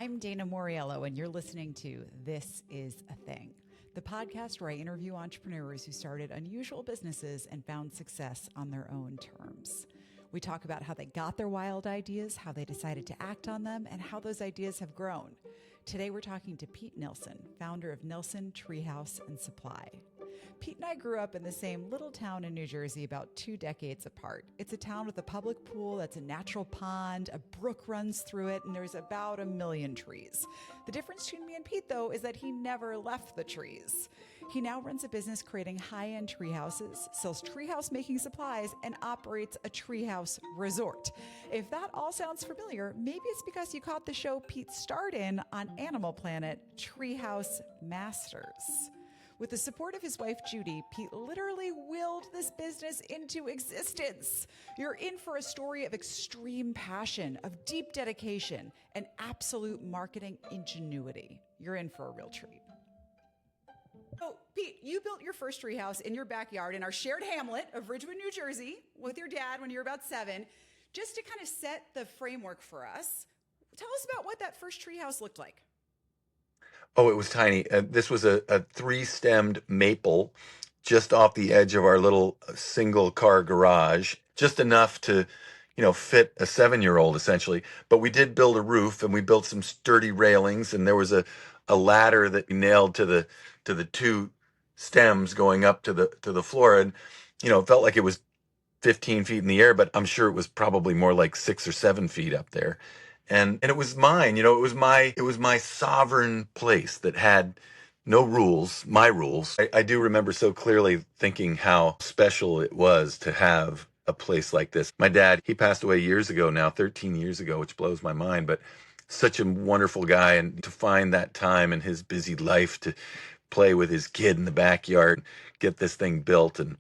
I'm Dana Moriello, and you're listening to This Is a Thing, the podcast where I interview entrepreneurs who started unusual businesses and found success on their own terms. We talk about how they got their wild ideas, how they decided to act on them, and how those ideas have grown. Today, we're talking to Pete Nilsson, founder of Nilsson Treehouse and Supply. Pete and I grew up in the same little town in New Jersey about 2 decades apart. It's a town with a public pool that's a natural pond, a brook runs through it, and there's about 1 million trees. The difference between me and Pete, though, is that he never left the trees. He now runs a business creating high-end tree houses, sells treehouse making supplies, and operates a treehouse resort. If that all sounds familiar, maybe it's because you caught the show Pete starred in on Animal Planet, Treehouse Masters. With the support of his wife, Judy, Pete literally willed this business into existence. You're in for a story of extreme passion, of deep dedication, and absolute marketing ingenuity. You're in for a real treat. So, Pete, you built your first treehouse in your backyard in our shared hamlet of Ridgewood, New Jersey, with your dad when you were about 7. Just to kind of set the framework for us, tell us about what that first treehouse looked like. Oh, it was tiny. This was a three-stemmed maple just off the edge of our little single-car garage, just enough to, fit a 7-year-old essentially. But we did build a roof and we built some sturdy railings, and there was a ladder that we nailed to the two stems going up to the floor. And, it felt like it was 15 feet in the air, but I'm sure it was probably more like 6 or 7 feet up there. And it was mine, it was my sovereign place that had no rules, my rules. I do remember so clearly thinking how special it was to have a place like this. My dad, he passed away years ago now, 13 years ago, which blows my mind, but such a wonderful guy. And to find that time in his busy life to play with his kid in the backyard, get this thing built, and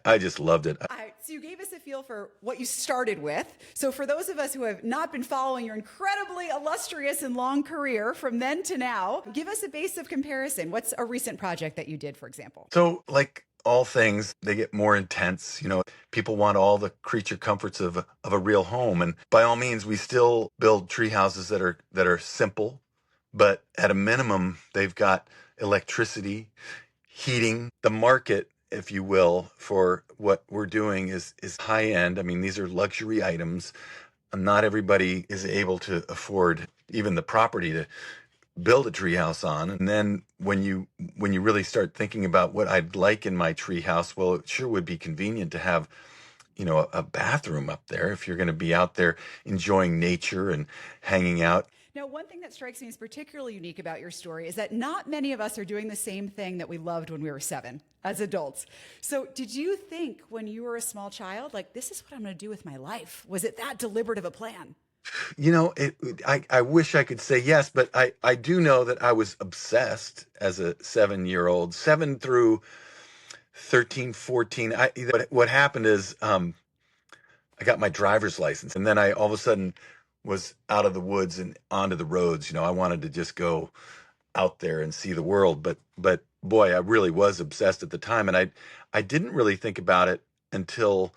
I just loved it. So you gave us a feel for what you started with. So for those of us who have not been following your incredibly illustrious and long career from then to now, give us a base of comparison. What's a recent project that you did, for example? So, like all things, they get more intense. People want all the creature comforts of a real home, and by all means, we still build tree houses that are simple, but at a minimum, they've got electricity, heating. The market, if you will, for what we're doing is high end. I mean, these are luxury items. Not everybody is able to afford even the property to build a treehouse on. And then when you really start thinking about what I'd like in my treehouse, well, it sure would be convenient to have, a bathroom up there if you're going to be out there enjoying nature and hanging out. Now, one thing that strikes me as particularly unique about your story is that not many of us are doing the same thing that we loved when we were 7 as adults. So did you think when you were a small child, like, this is what I'm going to do with my life? Was it that deliberate of a plan? I wish I could say yes, but I do know that I was obsessed as a 7-year-old, 7 through 13, 14. What happened is, I got my driver's license, and then I all of a sudden was out of the woods and onto the roads. I wanted to just go out there and see the world, but boy, I really was obsessed at the time, and I didn't really think about it until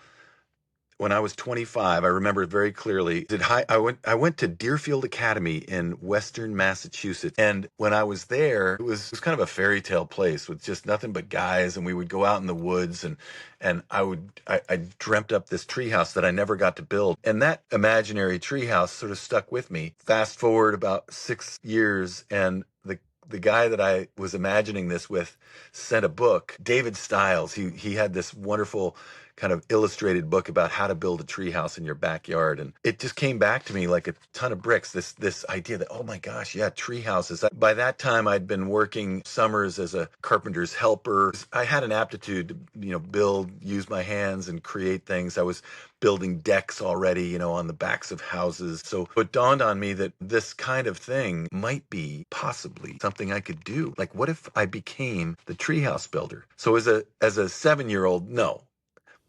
when I was 25. I remember it very clearly. I went to Deerfield Academy in Western Massachusetts, and when I was there, it was kind of a fairy tale place with just nothing but guys, and we would go out in the woods, and I dreamt up this treehouse that I never got to build, and that imaginary treehouse sort of stuck with me. Fast forward about 6 years, and the guy that I was imagining this with sent a book. David Stiles, he had this wonderful kind of illustrated book about how to build a treehouse in your backyard, and it just came back to me like a ton of bricks. This idea that, oh my gosh, yeah, tree houses. By that time, I'd been working summers as a carpenter's helper. I had an aptitude to build, use my hands, and create things. I was building decks already, on the backs of houses. So it dawned on me that this kind of thing might be possibly something I could do. Like, what if I became the treehouse builder? So as a 7-year-old, no.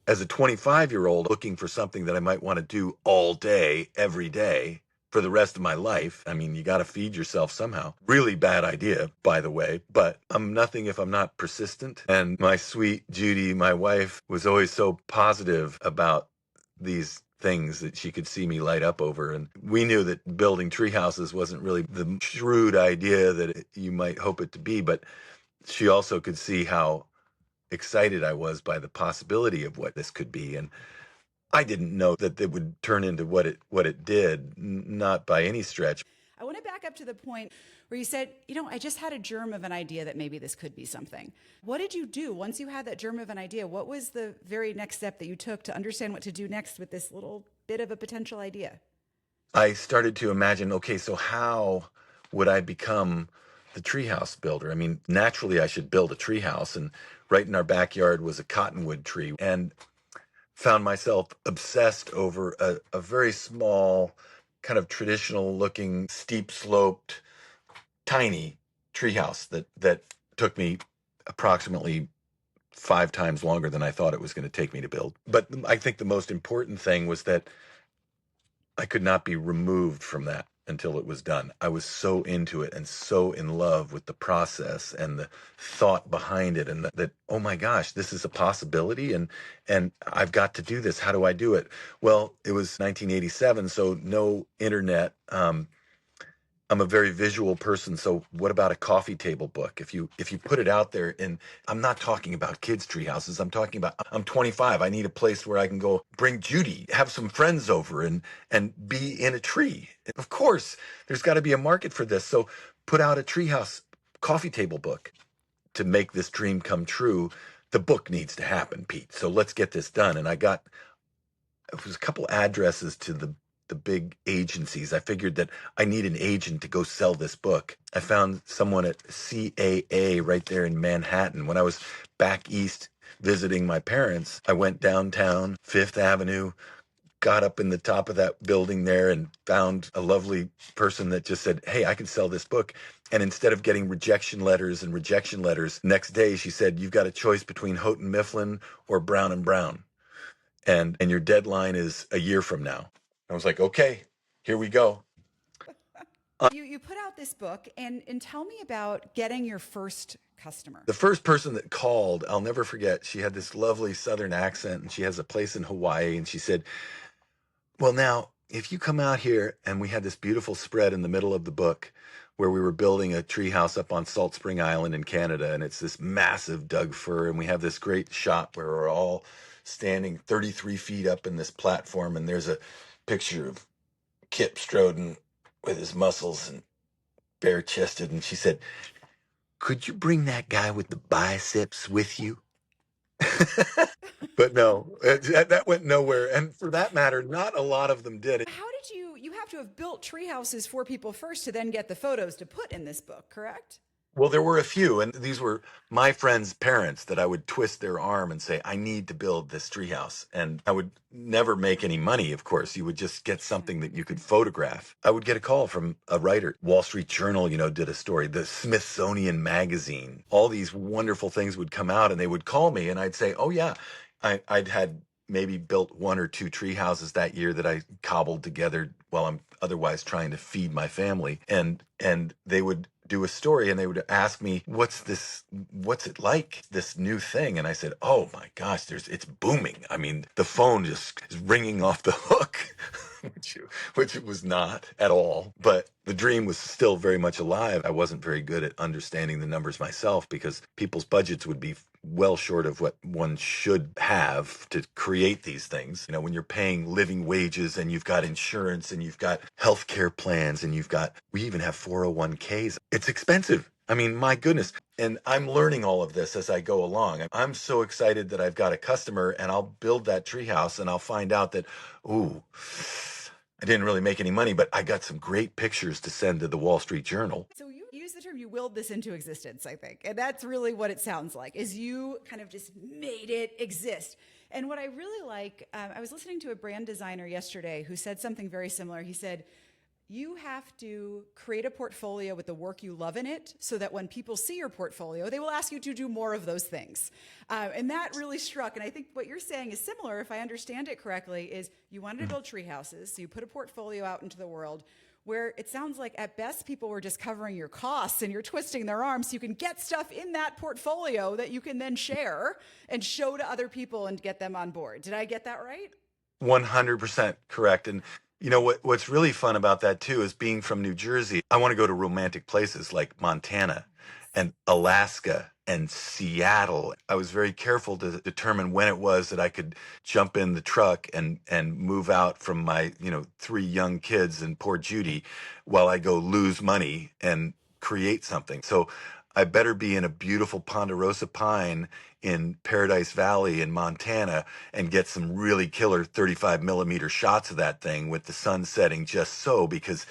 As a 25-year-old looking for something that I might want to do all day, every day, for the rest of my life. I mean, you got to feed yourself somehow. Really bad idea, by the way, but I'm nothing if I'm not persistent. And my sweet Judy, my wife, was always so positive about these things that she could see me light up over. And we knew that building tree houses wasn't really the shrewd idea that you might hope it to be, but she also could see how excited I was by the possibility of what this could be. And I didn't know that it would turn into what it did, not by any stretch. I want to back up to the point where you said, I just had a germ of an idea that maybe this could be something. What did you do once you had that germ of an idea? What was the very next step that you took to understand what to do next with this little bit of a potential idea? I started to imagine, okay, so how would I become the treehouse builder? I mean, naturally I should build a treehouse, and right in our backyard was a cottonwood tree, and found myself obsessed over a very small, kind of traditional looking, steep sloped, tiny treehouse that took me approximately 5 times longer than I thought it was going to take me to build. But I think the most important thing was that I could not be removed from that until it was done. I was so into it and so in love with the process and the thought behind it, and that, oh my gosh, this is a possibility, and I've got to do this. How do I do it? Well, it was 1987, so no internet. I'm a very visual person, so what about a coffee table book? If you put it out there, and I'm not talking about kids' tree houses. I'm talking about, I'm 25. I need a place where I can go bring Judy, have some friends over, and be in a tree. Of course, there's got to be a market for this. So put out a treehouse coffee table book to make this dream come true. The book needs to happen, Pete. So let's get this done. And it was a couple addresses to the big agencies. I figured that I need an agent to go sell this book. I found someone at CAA right there in Manhattan. When I was back east visiting my parents, I went downtown, Fifth Avenue, got up in the top of that building there and found a lovely person that just said, hey, I can sell this book. And instead of getting rejection letters, next day she said, you've got a choice between Houghton Mifflin or Brown and Brown. And your deadline is a year from now. I was like, okay, here we go. You put out this book, and tell me about getting your first customer. The first person that called, I'll never forget, she had this lovely Southern accent, and she has a place in Hawaii. And she said, well, now, if you come out here, and we had this beautiful spread in the middle of the book where we were building a tree house up on Salt Spring Island in Canada, and it's this massive Doug fir, and we have this great shot where we're all standing 33 feet up in this platform, and there's a picture of Kip Stroden with his muscles and bare-chested, and she said, could you bring that guy with the biceps with you? But no, that went nowhere. And for that matter, not a lot of them did. How did you have to have built tree houses for people first to then get the photos to put in this book, correct? Well, there were a few, and these were my friends' parents that I would twist their arm and say, I need to build this treehouse. And I would never make any money, of course. You would just get something that you could photograph. I would get a call from a writer. Wall Street Journal, did a story. The Smithsonian Magazine. All these wonderful things would come out, and they would call me, and I'd say, oh, yeah, I'd had maybe built 1 or 2 tree houses that year that I cobbled together while I'm otherwise trying to feed my family. And they would do a story, and they would ask me, what's it like, this new thing? And I said, oh my gosh, it's booming. I mean, the phone just is ringing off the hook, which it was not at all. But the dream was still very much alive. I wasn't very good at understanding the numbers myself, because people's budgets would be well short of what one should have to create these things. When you're paying living wages, and you've got insurance, and you've got healthcare plans, and we even have 401ks. It's expensive. I mean, my goodness. And I'm learning all of this as I go along. I'm so excited that I've got a customer, and I'll build that treehouse, and I'll find out that, ooh, I didn't really make any money, but I got some great pictures to send to the Wall Street Journal. So you use the term, you willed this into existence, I think. And that's really what it sounds like, is you kind of just made it exist. And what I really like, I was listening to a brand designer yesterday who said something very similar. He said, you have to create a portfolio with the work you love in it, so that when people see your portfolio, they will ask you to do more of those things. And that really struck. And I think what you're saying is similar, if I understand it correctly, is you wanted to build tree houses, so you put a portfolio out into the world where it sounds like at best people were just covering your costs, and you're twisting their arms so you can get stuff in that portfolio that you can then share and show to other people and get them on board. Did I get that right? 100% correct. And you know what's really fun about that too is being from New Jersey. I want to go to romantic places like Montana and Alaska and Seattle. I was very careful to determine when it was that I could jump in the truck and move out from my, three young kids and poor Judy while I go lose money and create something. So I better be in a beautiful ponderosa pine in Paradise Valley in Montana and get some really killer 35 millimeter shots of that thing with the sun setting just so, because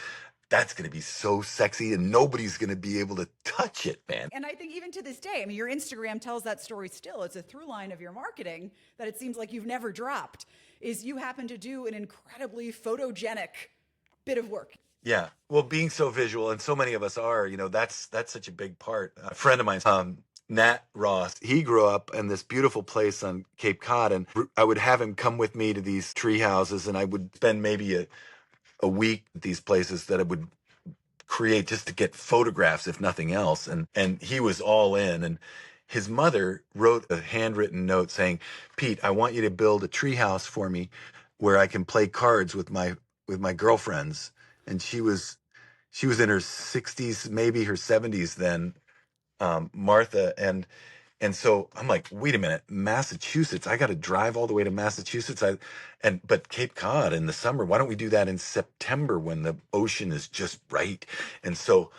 that's going to be so sexy and nobody's going to be able to touch it, man. And I think even to this day, I mean, your Instagram tells that story still. It's a through line of your marketing that it seems like you've never dropped, is you happen to do an incredibly photogenic bit of work. Yeah. Well, being so visual, and so many of us are, that's such a big part. A friend of mine, Nat Ross, he grew up in this beautiful place on Cape Cod, and I would have him come with me to these tree houses, and I would spend maybe a week at these places that I would create just to get photographs, if nothing else. And he was all in. And his mother wrote a handwritten note saying, "Pete, I want you to build a tree house for me where I can play cards with my girlfriends." And she was in her 60s, maybe her 70s then, Martha. And so I'm like, wait a minute, Massachusetts, I got to drive all the way to Massachusetts. But Cape Cod in the summer, why don't we do that in September when the ocean is just right? And so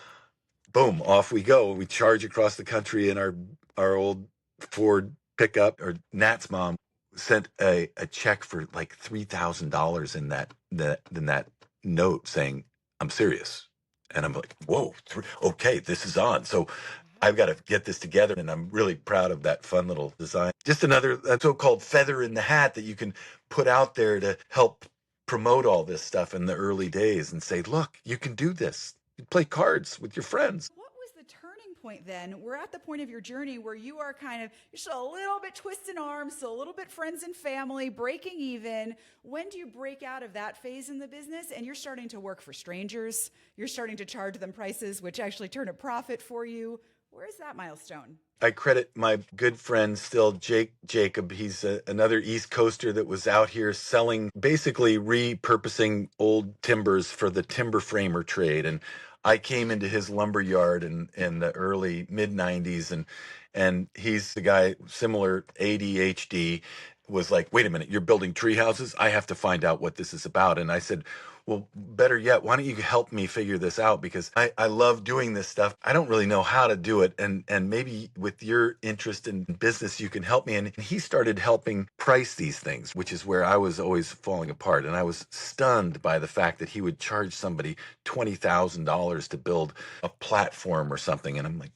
boom, off we go. We charge across the country in our old Ford pickup. Or Nat's mom sent a check for like $3,000 in that note saying, "I'm serious." And I'm like, whoa, okay, this is on. So I've got to get this together. And I'm really proud of that fun little design. Just another so-called feather in the hat that you can put out there to help promote all this stuff in the early days and say, look, you can do this. You play cards with your friends. What was the turning point then? We're at the point of your journey where you are kind of just a little bit twisting arms, so a little bit friends and family, breaking even. When do you break out of that phase in the business and you're starting to work for strangers? You're starting to charge them prices which actually turn a profit for you. Where's that milestone? I credit my good friend still, Jake Jacob. He's another East Coaster that was out here selling, basically repurposing old timbers for the timber framer trade. And I came into his lumber yard in the early mid 90s, and he's the guy, similar ADHD, was like, wait a minute, you're building tree houses? I have to find out what this is about. And I said, well, better yet, why don't you help me figure this out? Because I love doing this stuff. I don't really know how to do it. And maybe with your interest in business, you can help me. And he started helping price these things, which is where I was always falling apart. And I was stunned by the fact that he would charge somebody $20,000 to build a platform or something. And I'm like,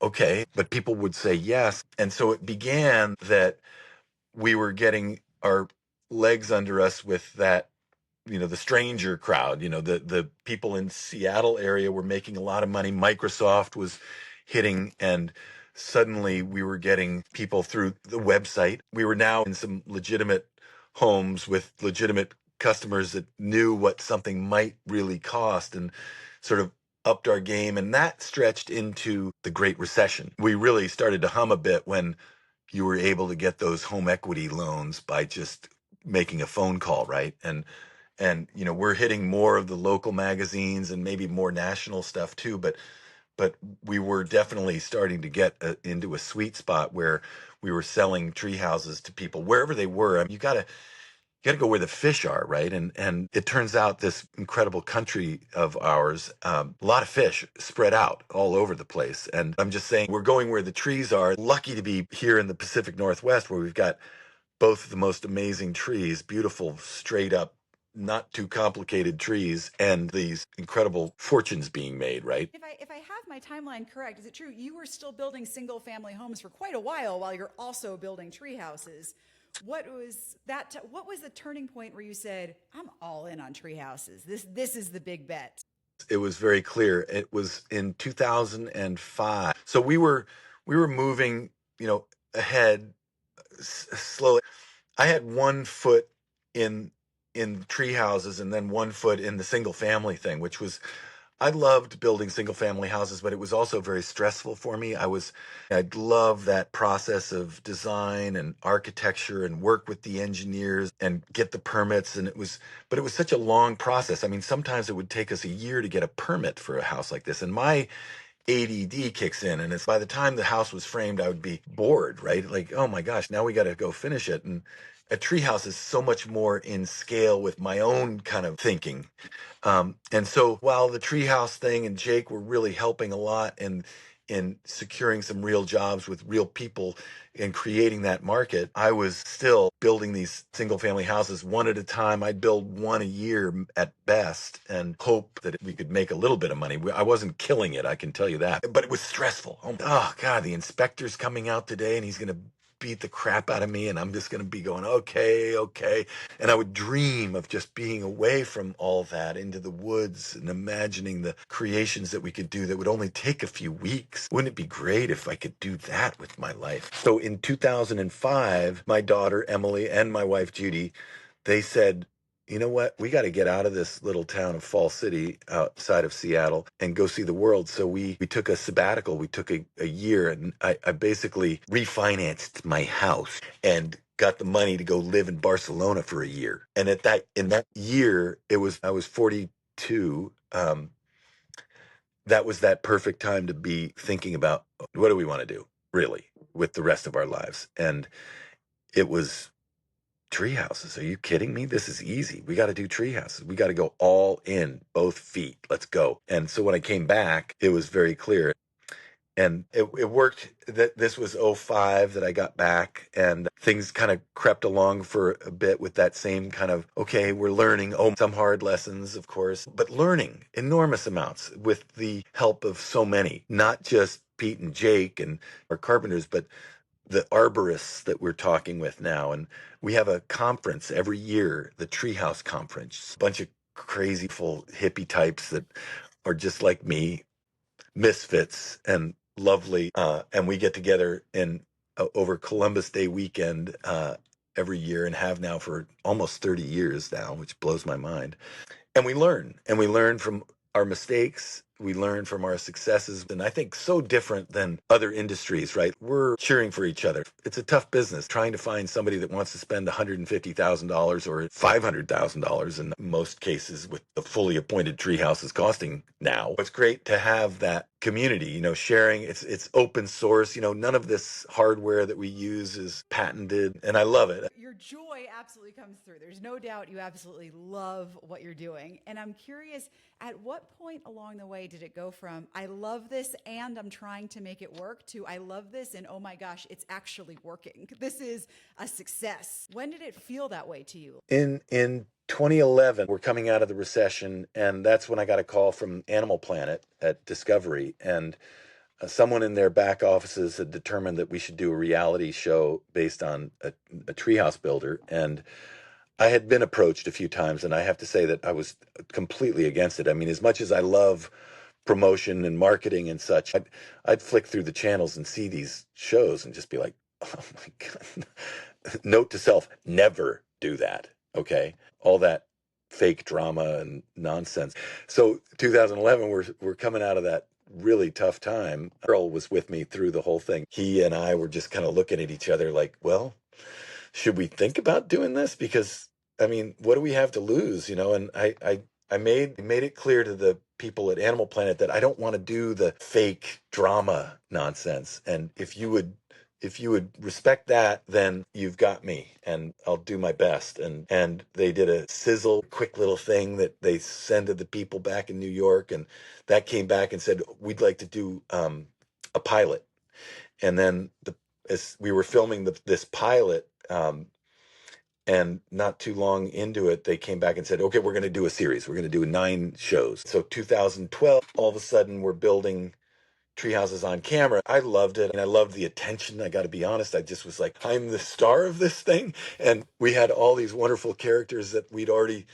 okay, but people would say yes. And so it began that we were getting our legs under us with that, the stranger crowd. The people in Seattle area were making a lot of money. Microsoft was hitting, and suddenly we were getting people through the website. We were now in some legitimate homes with legitimate customers that knew what something might really cost, and sort of upped our game. And that stretched into the Great Recession. We really started to hum a bit when you were able to get those home equity loans by just making a phone call, right? And we're hitting more of the local magazines and maybe more national stuff too, but we were definitely starting to get into a sweet spot where we were selling tree houses to people wherever they were. I mean, you got to go where the fish are, right? And it turns out this incredible country of ours, a lot of fish spread out all over the place. And I'm just saying, we're going where the trees are. Lucky to be here in the Pacific Northwest, where we've got both of the most amazing trees, beautiful, straight up, not too complicated trees, and these incredible fortunes being made, right? If I have my timeline correct, is it true you were still building single family homes for quite a while you're also building tree houses? What was that? What was the turning point where you said, "I'm all in on tree houses. This is the big bet"? It was very clear. It was in 2005. So we were moving, ahead slowly. I had one foot in tree houses and then one foot in the single family thing, which was I loved building single family houses, but it was also very stressful for me. I'd love that process of design and architecture and work with the engineers and get the permits. But it was such a long process. I mean, sometimes it would take us a year to get a permit for a house like this. And my ADD kicks in, and it's by the time the house was framed, I would be bored, right? Like, oh my gosh, now we got to go finish it. And a treehouse is so much more in scale with my own kind of thinking. And so while the treehouse thing and Jake were really helping a lot in securing some real jobs with real people and creating that market, I was still building these single family houses one at a time. I'd build one a year at best and hope that we could make a little bit of money. I wasn't killing it, I can tell you that, but it was stressful. Oh God, the inspector's coming out today and he's going to beat the crap out of me, and I'm just going to be going, okay, okay. And I would dream of just being away from all that into the woods and imagining the creations that we could do that would only take a few weeks. Wouldn't it be great if I could do that with my life? So in 2005, my daughter Emily and my wife Judy, they said, you know what? We got to get out of this little town of Fall City outside of Seattle and go see the world. So we took a sabbatical. We took a year, and I basically refinanced my house and got the money to go live in Barcelona for a year. And in that year, I was 42. That was that perfect time to be thinking about what do we want to do really with the rest of our lives. And it was tree houses. Are you kidding me? This is easy. We got to do tree houses. We got to go all in, both feet. Let's go. And so when I came back, it was very clear. And it worked that this was '05 that I got back, and things kind of crept along for a bit with that same kind of, okay, we're learning. Oh, some hard lessons, of course, but learning enormous amounts with the help of so many, not just Pete and Jake and our carpenters, but the arborists that we're talking with now. And we have a conference every year, the Treehouse Conference, a bunch of crazy full hippie types that are just like me, misfits and lovely. And we get together over Columbus Day weekend every year, and have now for almost 30 years now, which blows my mind. And we learn from our mistakes. We learn from our successes. And I think so different than other industries, right? We're cheering for each other. It's a tough business trying to find somebody that wants to spend $150,000 or $500,000 in most cases, with the fully appointed tree houses costing now. It's great to have that community, sharing. It's open source. None of this hardware that we use is patented, and I love it. Your joy absolutely comes through. There's no doubt you absolutely love what you're doing. And I'm curious, at what point along the way did it go from I love this and I'm trying to make it work to I love this and oh my gosh, it's actually working? This is a success. When did it feel that way to you? In 2011, we're coming out of the recession, and that's when I got a call from Animal Planet at Discovery, and someone in their back offices had determined that we should do a reality show based on a treehouse builder. And I had been approached a few times, and I have to say that I was completely against it. I mean, as much as I love promotion and marketing and such, I'd flick through the channels and see these shows and just be like, oh my God. Note to self, never do that. Okay. All that fake drama and nonsense. So 2011, we're coming out of that really tough time. Earl was with me through the whole thing. He and I were just kind of looking at each other like, well, should we think about doing this? Because I mean, what do we have to lose? And I made it clear to the people at Animal Planet that I don't want to do the fake drama nonsense. And if you would respect that, then you've got me, and I'll do my best. And they did a sizzle, quick little thing that they send to the people back in New York, and that came back and said, we'd like to do a pilot. And then as we were filming this pilot, and not too long into it, they came back and said, okay, we're going to do a series. We're going to do 9 shows. So 2012, all of a sudden, we're building Treehouses on camera. I loved it, and I loved the attention. I got to be honest. I just was like, I'm the star of this thing. And we had all these wonderful characters that we'd already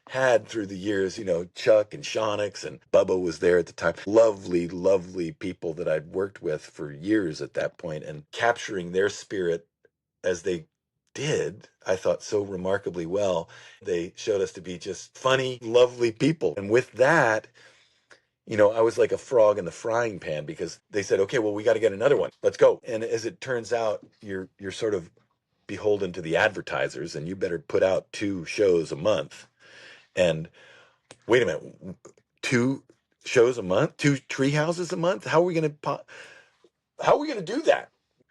had through the years, Chuck and Shonix, and Bubba was there at the time. Lovely, lovely people that I'd worked with for years at that point, and capturing their spirit as they did, I thought, so remarkably well. They showed us to be just funny, lovely people. And with that, I was like a frog in the frying pan because they said, okay, well, we got to get another one. Let's go. And as it turns out, you're sort of beholden to the advertisers, and you better put out 2 shows a month. And wait a minute, 2 shows a month, 2 treehouses a month? How are we going to do that?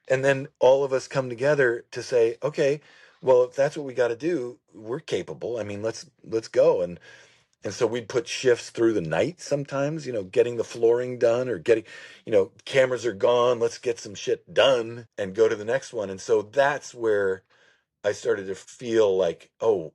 And then all of us come together to say, okay, well, if that's what we got to do, we're capable. I mean, let's go. And so we'd put shifts through the night sometimes, getting the flooring done or getting, cameras are gone. Let's get some shit done and go to the next one. And so that's where I started to feel like, oh,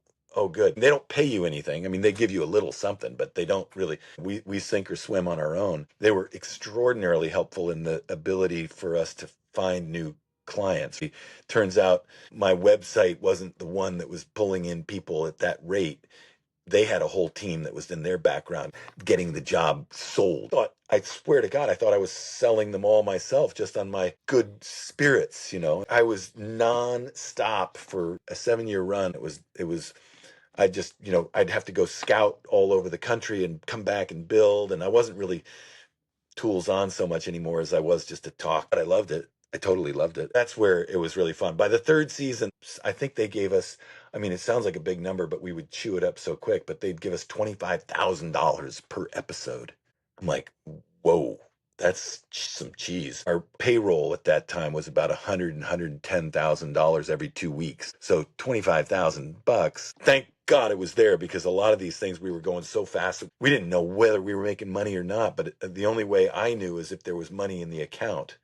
good. They don't pay you anything. I mean, they give you a little something, but they don't really. We sink or swim on our own. They were extraordinarily helpful in the ability for us to find new clients. It turns out my website wasn't the one that was pulling in people at that rate. They had a whole team that was in their background getting the job sold. I swear to God, I thought I was selling them all myself just on my good spirits. I was nonstop for a 7-year run. It was, I just, I'd have to go scout all over the country and come back and build. And I wasn't really tools on so much anymore as I was just to talk. But I loved it. I totally loved it. That's where it was really fun. By the third season, I think they gave us, I mean, it sounds like a big number, but we would chew it up so quick, but they'd give us $25,000 per episode. I'm like, whoa, that's some cheese. Our payroll at that time was about $110,000 every 2 weeks. So $25,000. Thank God it was there, because a lot of these things we were going so fast. We didn't know whether we were making money or not, but the only way I knew is if there was money in the account.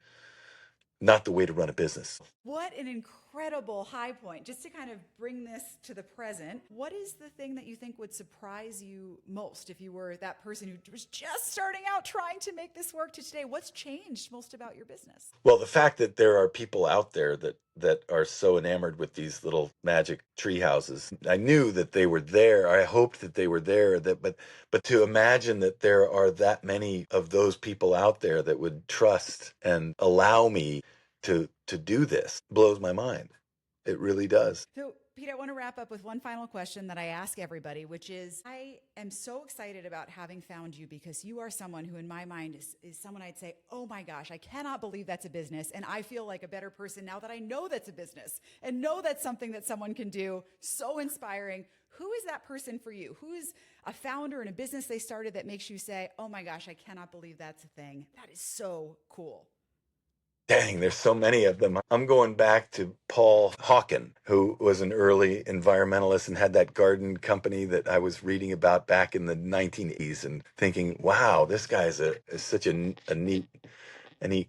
Not the way to run a business. What an incredible high point. Just to kind of bring this to the present, what is the thing that you think would surprise you most if you were that person who was just starting out trying to make this work to today? What's changed most about your business? Well, the fact that there are people out there that are so enamored with these little magic tree houses. I knew that they were there. I hoped that they were there. But to imagine that there are that many of those people out there that would trust and allow me to do this blows my mind. It really does. So, Pete, I want to wrap up with one final question that I ask everybody, which is I am so excited about having found you because you are someone who, in my mind, is someone I'd say, oh my gosh, I cannot believe that's a business. And I feel like a better person now that I know that's a business and know that's something that someone can do. So inspiring. Who is that person for you? Who is a founder in a business they started that makes you say, oh my gosh, I cannot believe that's a thing? That is so cool. Dang, there's so many of them. I'm going back to Paul Hawken, who was an early environmentalist and had that garden company that I was reading about back in the 1980s and thinking, wow, this guy is such a neat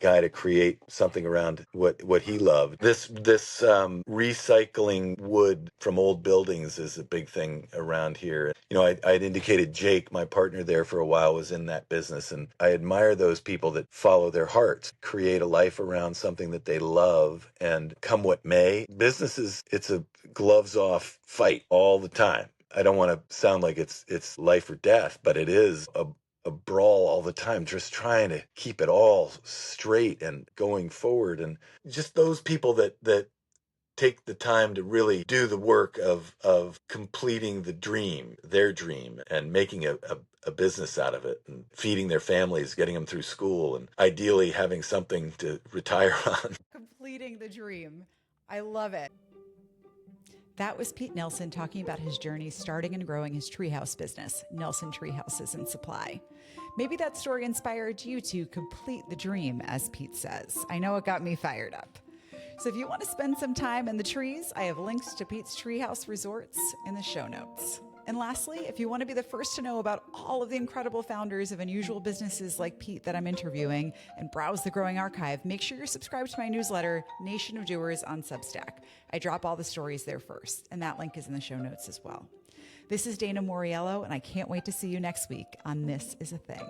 guy to create something around what he loved. This recycling wood from old buildings is a big thing around here. I'd indicated Jake, my partner there for a while, was in that business, and I admire those people that follow their hearts, create a life around something that they love, and come what may. Businesses, it's a gloves off fight all the time. I don't want to sound like it's life or death, but it is a brawl all the time, just trying to keep it all straight and going forward. And just those people that take the time to really do the work of completing their dream, and making a business out of it, and feeding their families, getting them through school, and ideally having something to retire on. Completing the dream. I love it. That was Pete Nelson talking about his journey starting and growing his treehouse business, Nelson Treehouses and Supply. Maybe that story inspired you to complete the dream, as Pete says. I know it got me fired up. So if you want to spend some time in the trees, I have links to Pete's Treehouse Resorts in the show notes. And lastly, if you want to be the first to know about all of the incredible founders of unusual businesses like Pete that I'm interviewing and browse the growing archive, make sure you're subscribed to my newsletter, Nation of Doers, on Substack. I drop all the stories there first, and that link is in the show notes as well. This is Dana Moriello, and I can't wait to see you next week on This Is a Thing.